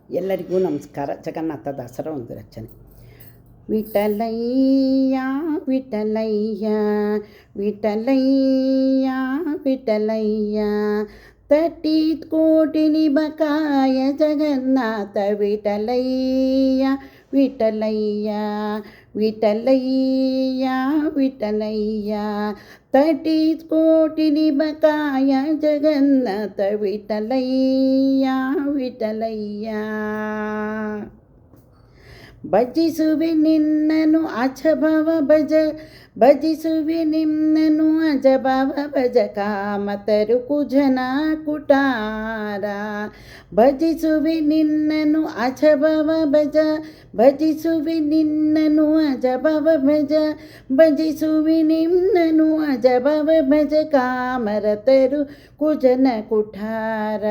ಎಲ್ಲರಿಗೂ ನಮಸ್ಕಾರ. ಜಗನ್ನಾಥ ದಾಸರ ಒಂದು ರಚನೆ. ವಿಠಲಯ್ಯ ವಿಠಲಯ್ಯ ವಿಠಲಯ್ಯ ವಿಠಲಯ್ಯ ತಟ್ಟಿತ್ ಕೋಟಿನಿ ಬಕಾಯ ಜಗನ್ನಾಥ ವಿಠಲಯ್ಯ ವಿಠಲಯ್ಯ ವಿಠಲಯ್ಯ ವಿಠಲಯ್ಯ ತಟ್ಟಿತ್ ಕೋಟಿನಿ ಬಕಾಯ ಜಗನ್ನಾಥ ವಿಠಲಯ್ಯ ವಿಠಲಯ್ಯ ಭಜಿಸುವೆ ನಿನ್ನನು ಅಜಭವ ಭಜ ಭಜಿಸುವೆ ನಿನ್ನನು ಅಜಭವ ಭಜ ಕಾಮತರು ಕುಜನ ಕುಟಾರ ಭಜಿಸುವೆ ನಿನ್ನನು ಅಜಭವ ಭಜ ಭಜಿಸುವೆ ನಿನ್ನನು ಅಜಭವ ಭಜ ಭಜಿಸುವೆ ನಿನ್ನನು ಅಜಭವ ಭಜ ಕಾಮರತರು ಕುಜನ ಕುಠಾರ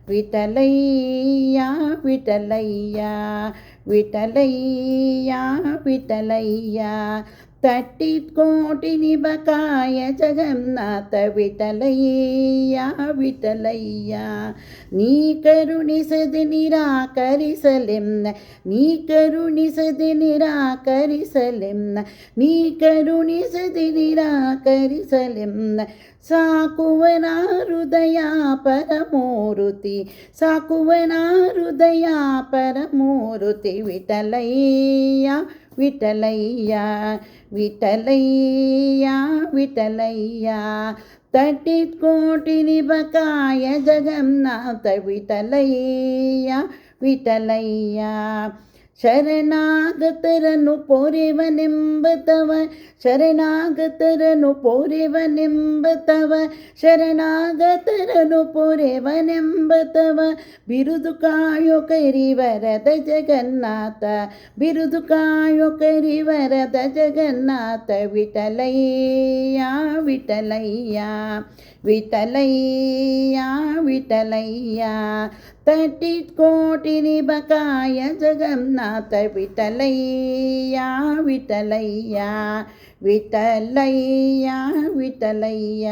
ವಿಠಲಯ್ಯ ವಿಠಲಯ್ಯ ವಿಠಲಯ್ಯ ವಿಠಲಯ್ಯ ತಟ್ಟಿತ್ ಕೋಟಿನಿ ಬಕಾಯ ಜಗನ್ನಾಥ ವಿಠಲಯ್ಯ ವಿಠಲಯ್ಯ ನೀ ಕರುಣಿಸದೆ ನಿರಾಕರಿಸಲೆನ್ನ ನೀ ಕರುಣಿಸದೆ ನಿರಾಕರಿಸಲೆನ್ನ ನೀ ಕರುಣಿಸದೆ ನಿರಾಕರಿಸಲೆನ್ನ ಸಾಕುವನ ಹೃದಯ ಪರಮೂರುತಿ ಸಾಕುವನ ಹೃದಯ ಪರಮೂರುತಿ ವಿಠಲಯ್ಯ ವಿಠಲಯ್ಯ ವಿಠಲಯ್ಯ ವಿಠಲಯ್ಯ ತಟ್ಟಿತ್ ಕೋಟಿನಿ ಬಕಾಯ ಜಗನ್ನಾಥ ವಿಠಲಯ್ಯ ವಿಠಲಯ್ಯ ಶರಣಾಗತರನು ಪೊರೆವನೆಂಬತವ ಶರಣಾಗತರನು ಪೊರೆವನೆಂಬತವ ಶರಣಾಗತರನು ಪೊರೆವನೆಂಬತವ ಬಿರುದು ಕಾಯೋ ಕರಿವರದ ಜಗನ್ನಾಥ ಬಿರುದು ಕಾಯೋ ಕರಿವರದ ಜಗನ್ನಾಥ ವಿಠಲಯ್ಯ ವಿಠಲಯ್ಯ ವಿಠಲಯ್ಯ ವಿಠಲಯ್ಯ ತಟ್ಟಿತ್ ಕೋಟಿನಿ ಬಕಾಯ ಜಗನ್ನಾಥ ವಿಠಲಯ್ಯ ವಿಠಲಯ್ಯ ವಿಠಲಯ್ಯ ವಿಠಲಯ್ಯ.